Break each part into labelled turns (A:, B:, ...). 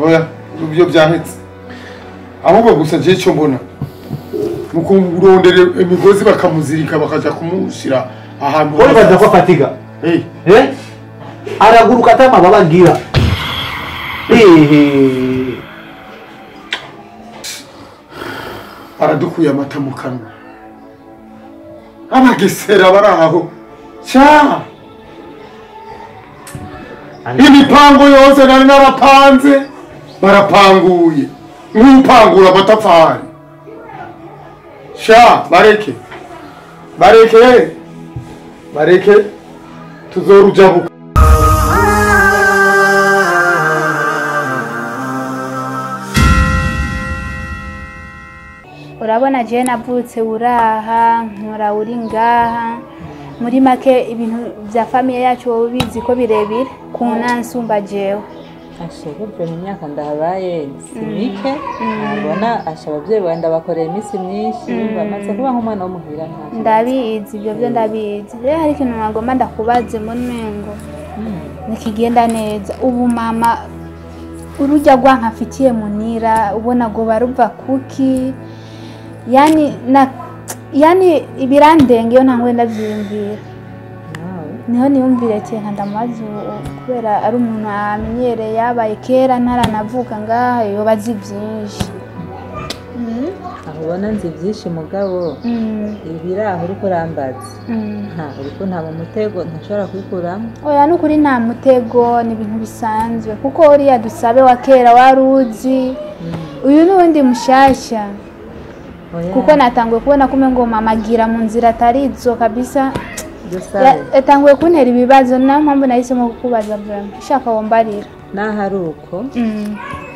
A: Oya, ibyo byahetse. Ahubwo gusa je cyo mbona. Mukurondere imigozi bakamuzirika bakaja kumushira ahantu.
B: Bone baza ko fatiga. Araguruka atama babagira.
A: Aradukuye amata mu kanwa. Abagesera baraho. Cha! Imipango yose nari narapanze barapanguye. Nk'upangura amatafari. Sha, bareke. Bareke tuzorujabuka.
C: Urabona je navutse uraha nkora uri ngaha muri make ibintu bya famille yacu wowe bizi ko birebire kunansumba jewe
D: ashobora mu myaka ndahabaye simike abona ashabavye wenda bakorera imisi myinshi bamaze kuba nk'umwana w'umuhira nta
C: ndabizi ibyo byo ndabizi rero hari ikintu nagomba ndakubaze muri mengo nikigenda neza ubu mama urujya gwanka afitiye munira ubona go baruva kuki yani ibirandenge yo ntangwe ndavyiyumvira niho niyumvire cyane ndamaze kubera ari umuntu amenyereye yabaye kera ntaranavuka ngaha yobazi byinshi
D: ubona nzi byinshi mugabo ibiraho uriko rambaza uriko nta mu mutego ntashobora kwikuramo
C: oya nukuri nta mutego ni ibintu bisanzwe kuko uriya dusabe wa kera waruzi uyu n'undi mushasha kuko natangwe kubona kume ngo mama agira mu nzira atarizo kabisa yatanguye kuntera ibibazo na mpamvu nahisemo kukubaza bwana shaka wombarira
D: nahari uko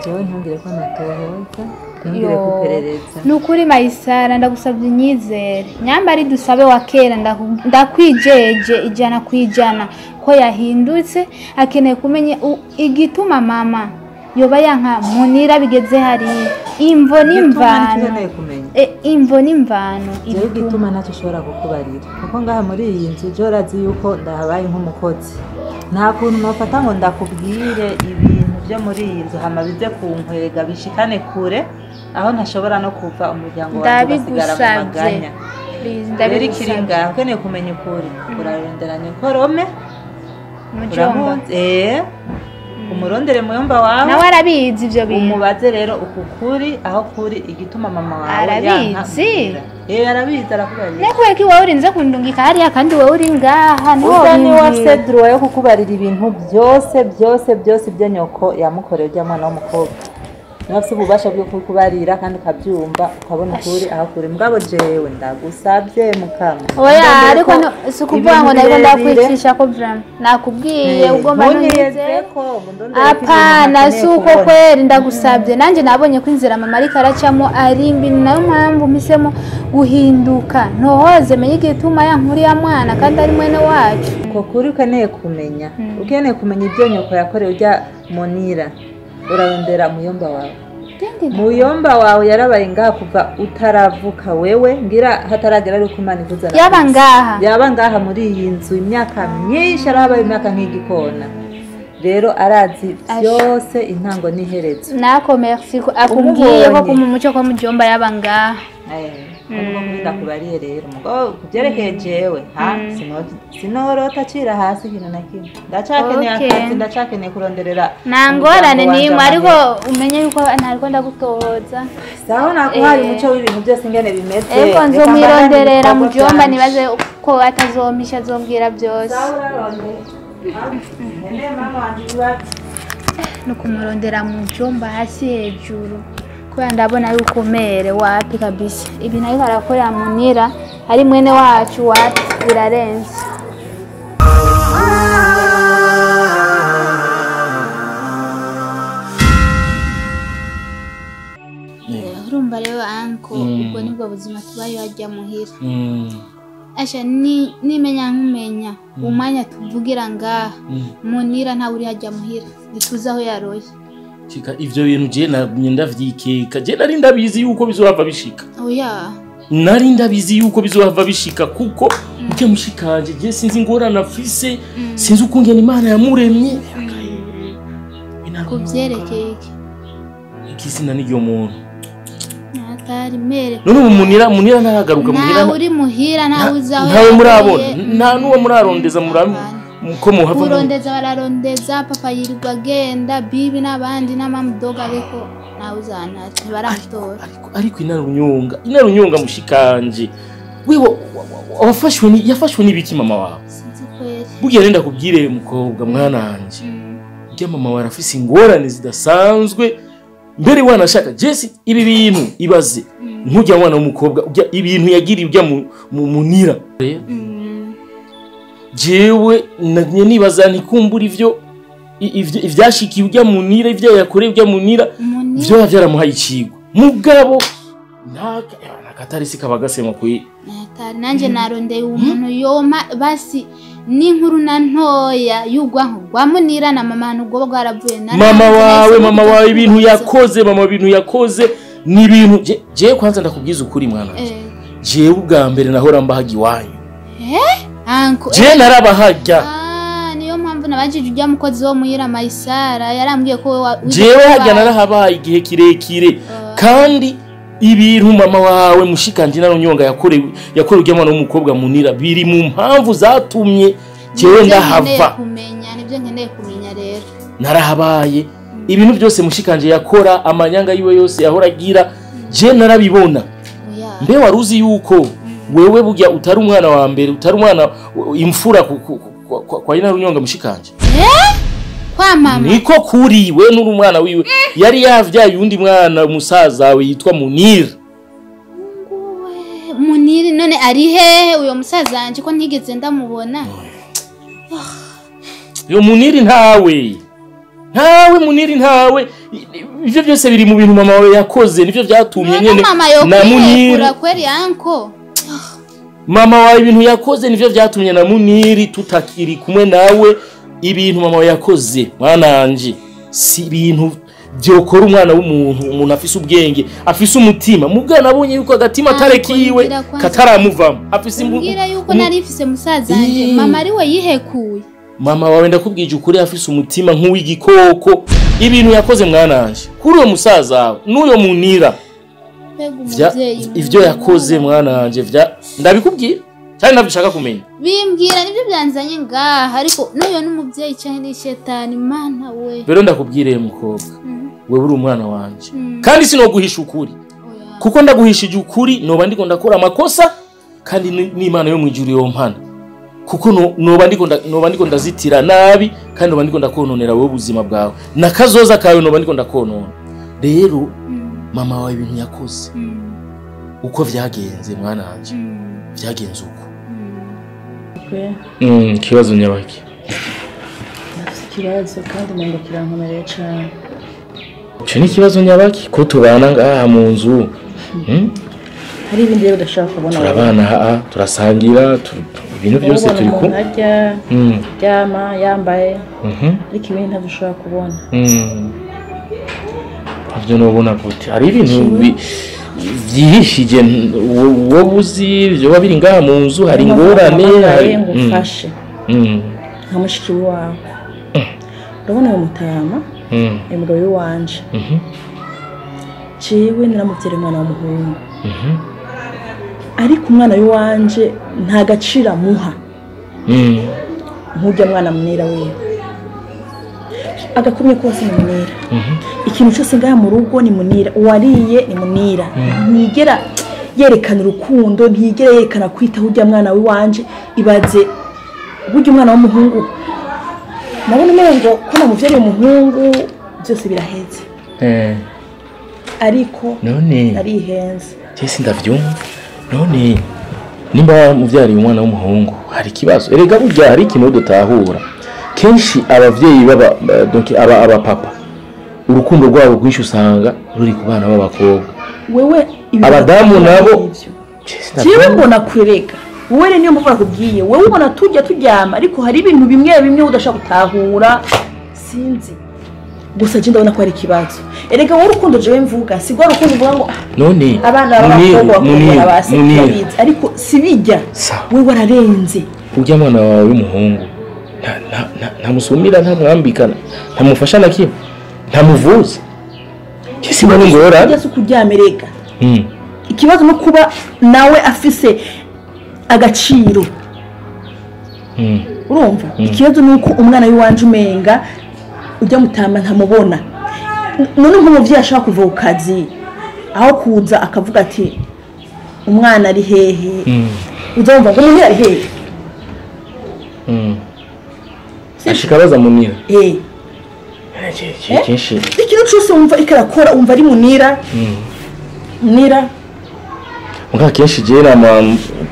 D: jewe ntungire ko natohoza ntungire kuperereza
C: nukuri Mayisara ndagusabye inyizere nyambari dusabe wa kera ndakwijeje ijana kwijana ko yahindutse akeneye kumenya igituma mama yoba yanka munira bigeze hari imvo n'imvano imvo n'imvano
D: iyo gituma ntacyo ushobora kukubarira kuko ngaha muri iyi nzu je urazi yuko ndahabaye nk'umukozi nta kuntu nofata ngo ndakubwire ibintu byo muri iyi nzu hama bize kunkwega bishikane kure aho ntashobora no kuva umuryango wanjye basigara mu maganya ndabigusabye ngaho ukeneye kumenya ukuri uraronderanye korome
C: mujomba
D: umurondere muyomba wawe
C: nawe arabizi ivyo bintu
D: umubaze rero ukukuri aho kuri igituma mama wawe
C: arabizi
D: arabizi arakubarira
C: nekuye ki wowe urinze kundungika hariya kandi wowe uri ngaha
D: ni wafise droit yo kukubarira ibintu byose byo nyoko yamukoreye ujya mwana w'umukobwa nafise ububasha bwo kukubarira kandi kabyumva ukabona ukuri aho kuri mugabo jewe ndagusabye mukama
C: oya ariko sikuvuga ngo nari ndakwicisha ko vraiment nakubwiye ugomba noneze apana suko kweri ndagusabye nanje nabonye ko inzira mama ariko aracamo ari mbi nayo mpamvu mpisemo guhinduka ntohoze menye igituma yankuri ya mwana kandi ari mwene wacu
D: ko kuri ukeneye kumenya ibyo nyoko yakoreye ujya munira urarondera muyomba wawe muyomba wawe yarabaye ngaha kuva utaravuka wewe ngira hataragera ari kumana ikuzana yaba ngaha muri iyi nzu imyaka myinshi arabaye imyaka nk'igikona rero arazi byose intango n'iherezo
C: nako merci akubwiye ko kumumuco ko mujomba yaba ngaha
D: Kuko ndakubariye rero mugabo kubyerekeye jewe sinorota cira hasi hino na kimwe ndacakeneye akazi ndacakeneye kuronderera
C: nangorane nimwe ariko umenye yuko ntariko ndagutohoza
D: saho nakuhaye umuco w'ibintu byose ingene bimeze
C: eko nzomwironderera mujomba nibaze ko atazompisha azombwira byose nukumurondera mujomba hasi hejuru Kwa ndabona yuko mere wapi kabisa. Ibi nayo harakorera Munira ari mwene wacu wapi birarenze. Urumva rero anko ubwo nibwo buzima tubaye hajya muhira. Asha nimenya nkumenya umwanya tuvugira ngaha Munira nta uri hajya muhira bituza aho yaroye.
E: Chika ivyo bintu je ndavyikeka je nari ndabizi yuko bizohava bishika.
C: Oya.
E: Nari ndabizi yuko bizohava bishika kuko uje mushikanje je sinzi ngorana afise sinzi ukungena Imana yamuremye.
C: Kuvyerekeye
E: ikizina n'iryo muntu.
C: Atari mere.
E: None Munira naragaruka Munira.
C: Na uri muhira na uzaho.
E: Ntawe murabona nta nuwo murarondeza murami. Muko muhava
C: kurondeza bararondeza papa yirirwa agenda bibi n'abandi n'amamudoga ariko nawe uzanati baratora
E: ariko inarunyonga mushikanje wewe yafashwe n'ibiki mama wawe
C: sinzi kweli
E: bugiye nenda kubwire mukobwa mwananje ujya mama wawe afise ingorane zidasanzwe mbere wanashaka Jesse ibi bintu ibaze nkujya mwana w'umukobwa ujya ibintu yagiriye ujya Munira jewe nibaza nikumbura ivyashikiye ujya Munira ivyo yakoreye ujya Munira byo byaramuhaye ikigo mugabo nakatarisi kabagasema kwi
C: nanje narondeye umuntu yoma basi n'inkuru na ntoya yugwanko gwa Munira na mama nubwo bwaravuye na
E: mama wawe ibintu yakoze ni ibintu je kwanza ndakubwiza ukuri mwana jewe ubwa mbere nahora mbahagi wanyu
C: anko
E: je narabahajya
C: niyo mpamvu nabajije ujya mukozi wo muhira Maisara yarambwiye ko
E: jewe hajya narahabaye igihe kirekire kandi ibintu mama wawe mushikanje narunyonga yakore ujya mwana w'umukobwa Munira biri mu mpamvu zatumye jewe ndahava
C: kumenya nibyo nkeneye kumenya rero
E: narahabaye ibintu byose mushikanje yakora amanyanga yiwe yose yahora agira je narabibona mbe waruzi yuko wewe bujya utari umwana wa mbere utari umwana imfura kwa ina runyonga mushikanje
C: kwa mama
E: niko kuri we n'uri umwana wiwe yari yavyaye undi mwana umusaza we yitwa Munira
C: Munira none ari he uyo musaza wanje ko ntigeze ndamubona
E: yo Munira ntawe Munira ntawe ivyo byose biri mu bintu mama wawe yakoze nivyo byatumye nyene
C: na Munira kweri anko
E: mama wawe ibintu yakoze nivyo byatumye na Muniri tutakiri kumwe nawe ibintu mama wawe yakoze mwananje si ibintu byokora umwana w'umuntu afise ubwenge afise umutima mubwana nabonye yuko agatima tarekiwe kataramuvamo afise
C: mbwira yuko narifise musaza wanje mama ari we yihekuye
E: mama wawe ndakubwije ukuri afise umutima nk'uw'igikoko ibintu yakoze mwananje kuri uwo musaza wawe n'uyo Munira ivyo yakoze mwananje ndabikubwira cyane nabishaka kumenya
C: bimbwira nibyo byanzanye ngaha ariko n'uyo n'umuvyeyi cyane ni shetani mana we
E: bero ndakubwire mukobwa wewe uri umwana wanje kandi sinoguhisha ukuri kuko ndaguhishije ukuri noba ndiko ndakora amakosa kandi n'Imana yo mwijuru yo mpana kuko noba ndiko ndazitira nabi kandi noba ndiko ndakononera wowe ubuzima bwawe nakazoza kawe noba ndiko ndakonona rero mama wawe ibintu yakoze uko vyagenze mwananje vyagenze uko kibazo nyabaki
D: kibazo kandi nango kirankomereye cyane
E: cyo ni kibazo nyabaki ko tubana ngaha mu nzu
D: hari ibindi rero udashaka kubona
E: turabana turasangira ibintu byose turi ku
D: ryama yambaye ariko ibindi ntabishobora kubona
E: ivyo nobona gute hari ibintu vyihishije wowe uzi byo babiri ngaha mu nzu hari ingorane
D: hari ngufashe nka mushiki wawe urabona uwo mutama umugabo wanje jewe naramuvyere umwana w'umuhungu ariko umwana wanje nta gacira muha nk'ujya mwana Munira wewe agakumye kose ni Munira ikintu cyose ngaha mu rugo ni Munira uwariye ni Munira ntigera yerekana urukundo ntigera yerekana kwita ujya mwana wanje ibaze burya umwana w'umuhungu nabona ngo ko namuvyere umuhungu byose biraheze ariko
E: none
D: arihenze
E: cyese ndavyumva none nimba muvyariye umwana w'umuhungu hari ikibazo erega burya hari ikintu dutahura kenshi abavyeyi baba donc aba papa urukundo rwabo rwinshi usanga ruri ku bana b'abakobwa
F: wewe
E: abadamu nabo
F: jewe mbona kurega wewe niyo mvuga kubwiye wewe ubona tujya turyama ariko hari ibintu bimwe bimwe udashaka gutahura sinzi gusa je ndabona ko ari kibazo erega wowe urukundo jewe mvuga sigwa urukundo uvuga ngo
E: none
F: abana b'abakobwa bakunda basi ariko sibijya wewe wararenze
E: ujya mwana wawe w'umuhungu ntamusumira ntamwambikana ntamufasha na kimwe ntamuvuze kisi mbona ngora
F: ujya sukujyamerega ikibazo no kuba nawe afise agaciro urumva ikibazo nuko umwana w'iwanje umenga ujya mutama ntamubona none nk'umuvyeyi ashaka kuva ku kazi aho kuza akavuga ati umwana ari hehe uzumva ngo umuntu ari hehe
E: ashikabaza munira kenshi
F: ikintu cyose wumva ikarakora wumva ari munira munira
E: muga kenshi jera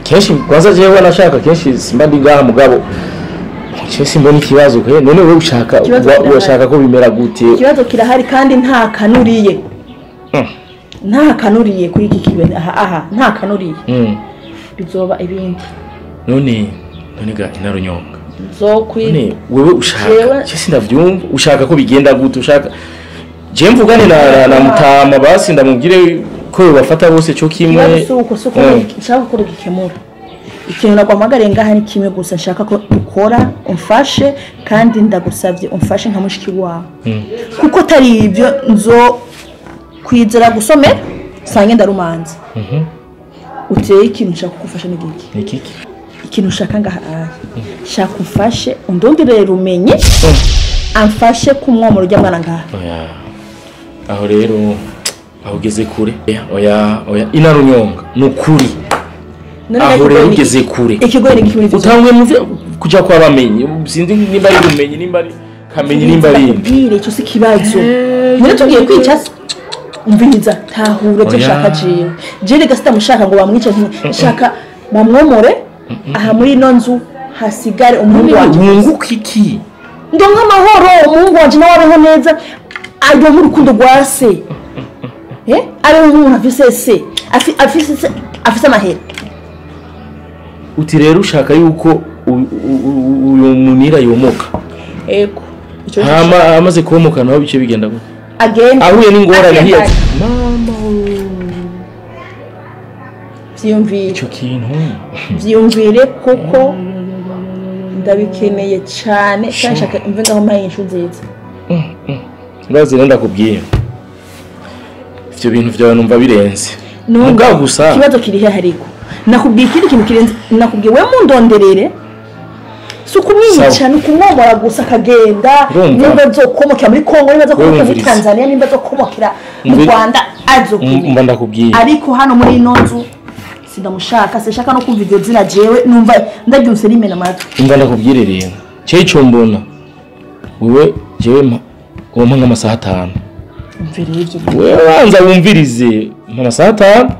E: kenshi kwanza jewe nashaka kenshi simba ndi ngaha mugabo cyese mbona ikibazo kwe none wewe urashaka ko bimera gute
F: ikibazo kirahari kandi nta kanuriye nta kanuriye kuri iki kibe aha nta kanuriye bizoba ibindi
E: none ga inarunyonga
F: none
E: wewe ushaka cyese ndavyumva ushaka ko bigenda gute ushaka je mvugane na mutama basi ndamubwire ko bafata bose cyo kimwe
F: suko nshaka ko gikemura ikintu nagwamagare ngaha ni kimwe gusa nshaka ko ukora umfashe kandi ndagusavye umfashe nka mushiki wawe kuko tari ibyo nzo kwizera gusomera sange ndarumanza uteye ikintu nshaka kugufasha n'igiki ikintu ushaka ngaha shaka umfashe undongerere rumenye amfashe kumwomora ujya mwana ngaha
E: aho rero ahugeze kure oya inarunyonga nukuri aho rero ugeze kure
F: ikigoye n'ikimuri
E: utangwe mu kuja kwa bamenye sinzi nimba ari rumenye nimba ari kamenye nimba ari
F: bwire icyo si kibazo none tugiye kwica umviniza tahura cyo shaka jewe gasita mushaka ngo bamwice nshaka bamwomore aha muri ino nzu hasigare umuhungu wanje
E: mungu kiki
F: ndonka amahoro umuhungu wanje nawe abeho neza ayo mu rukundo rwa se ari umuntu afise amahera
E: uti rero ushaka yuko uyu munira yomoka
F: ego
E: amaze kumoka naho bice bigenda gute
F: agenda
E: ahuye n'ingorane hiya mama
F: vyumvire
E: icyo kintu
F: vyumvire kuko ndabikeneye cyane cyashaka imve ngaho mpaye inshu nziza
E: ngaze ndakubwiye ivyo bintu vyawe numva birenze mugabo gusa
F: kibazo kiri he hariko nakubwiye ikindi kintu kirenze nakubwiye we mundonderere sukumwica nukumwomora gusa kagenda nimba zokomokera muri Kongo nimba zokomokera muri Tanzania nimba zokomokera mu Rwanda
E: mba ndakubwiye
F: ariko hano muri ino nzu sindamushaka sishaka no kumva ivyo zina jewe numva ndabyuse rimena amatwi
E: mba ndakubwire rero cyo ico mbona wewe jewe wompa nk'amasaha 5
F: umvire ivyo
E: wewe wanza wumvirize amasaha 5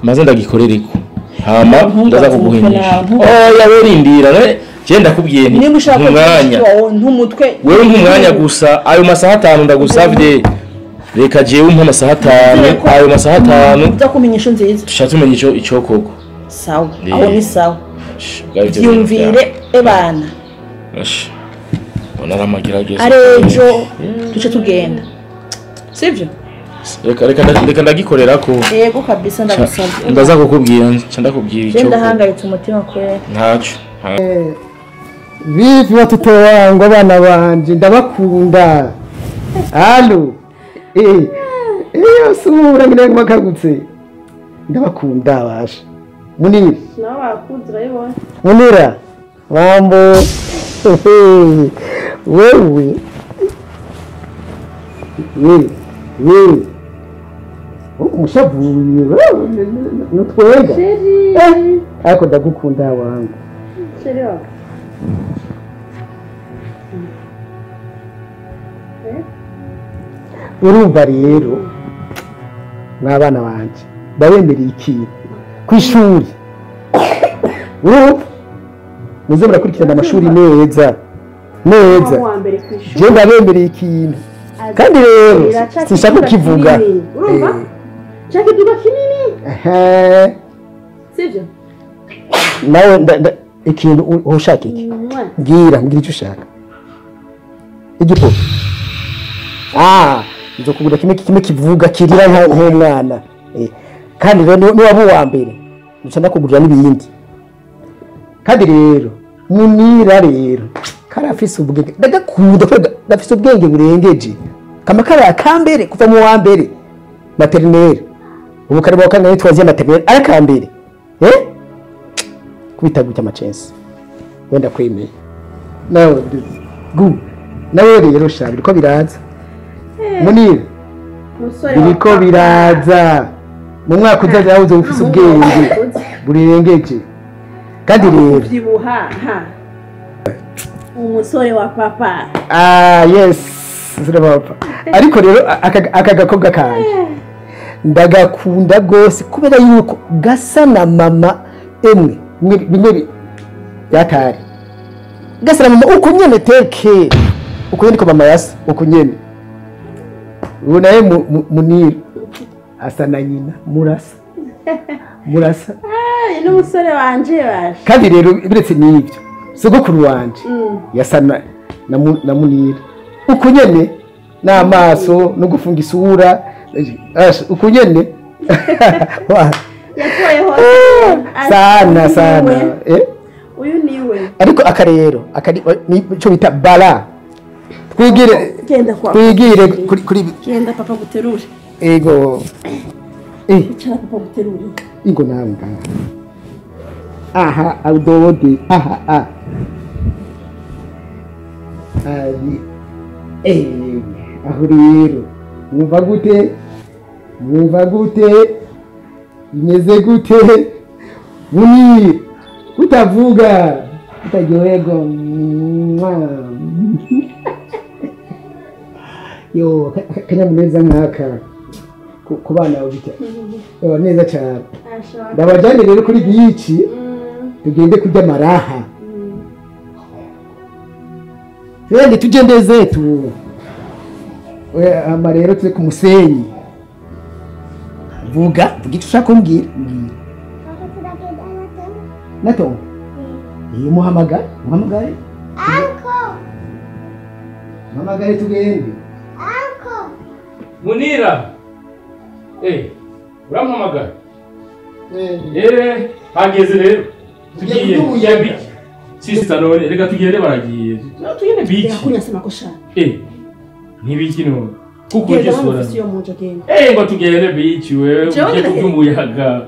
E: maze ndagikorereko hama ndaza kuguhinyisha oya werindira je ndakubwiye nti umwanya
F: ntumutwe
E: wewe nk'umwanya gusa ayo masaha 5 ndagusavye reka jewe umpa amasaha 5 ayo masaha 5
F: ndakumenyesha nziza
E: tushatse ico koko
F: sawa aho ni sawa yumvire ebana
E: ona ramagerageza
F: arejo duce tugenda sivyo
E: reka ndagikorera ko
F: yego kabisa ndagusabye
E: ndaza kukubwira ndakubwira icyo
F: ndahangayitse umutima kwe
E: ntacu
A: bivi batuto wangu abana banje ndabakunda halo sura ngire makagutse ndabakunda basha munira
F: nawe wakuzira yibona
A: munira bambo wewe umushavuye nutwega ariko ndagukunda wangu
F: Serio?
A: urumva rero mwabana banje ndabemereye ikintu kw'ishuri muze murakurikirana amashuri neza je ndabemereye ikintu kandi rero sinshaka kukivuga
F: Chaki duka kinini sivyo
A: nawe ikintu ushaka iki ngira icyo ushaka igipupe nzokugura kimwe kivuga kirira nk'umwana kandi rero niwaba uwa mbere nca ndakugurira n'ibindi kandi rero Munira rero karafise ubwenge ndagakunda ndafise ubwenge burengeje kama kari akambere kuva mu wa mbere maternelle ubu kari mu kane twaziye maternelle arakambere kubitaguta amachense wenda kwemeye nawe nawe rero shabi uko biraza Munira biriko biraza mu mwaka uzaza yavuze ufise ubwenge burengeje kandi rero
F: byibuha umusore wa papa
A: yes umusore wa papa ariko rero aka gakobwa kanje ndagakunda gose kubera yuko gasa na mama emwe bimwe yatari gasa na mama uko nyene teke uko nyene ko mama yasa uko nyene unaye Munira asa na nyina murasa
F: n'umusore wanje baje
A: kandi rero biretse n'ibyo sogokuru wanje yasa na Munira uko nyene n'amaso no gufunga isura uko nyene
F: yatoye hose
A: sana
F: uyu niwe
A: ariko akarero nico bita bala twigire kuri
F: genda papa guterure
A: ego
F: cyara papa guterure
A: ingo nanga aha awdodi aha ali aho rero mwumva gute imeze gute Munira utavuga utajyoego yo kanyamuneza nkaka ku bana babita neza cyane ndabajyane rero kuri bici tugende kurya maraha twende tugende zetu ama rero turi ku musenyi vuga icyo ushaka kumbwira nato muhamagare tugende
E: Munira urampamagara hageze rero tugiye biki sister none reka tugende baragiye tugende biki
F: kunyasema ko shaka
E: ntibiki none kuko gisura ngo tugende biki wewe ugiye kubyumuyaga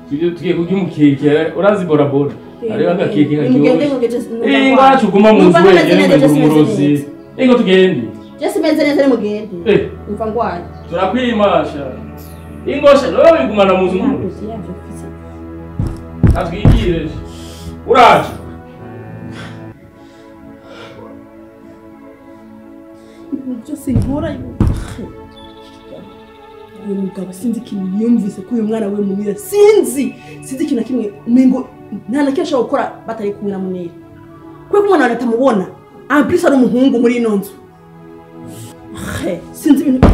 E: tugiye kubyumukeke urazi borabora ariko agakeke kagiye ngacu guma mu nzu wenyine mu murozi ngo tugende
F: Jesse meze mugende umva ngwaye
E: turakwimasha ingosha nawe bigumana mu nzu atwigire uraje
F: Jesse nkora uyu mugabo sinzi ikintu yumvise ko uyu mwana we Munira sinzi ikintu kimwe umengo nta na kesha gukora batari kumwe na Munira kuko umwana aratamubona ampisa ari umuhungu muri ino nzu sinzi ibintu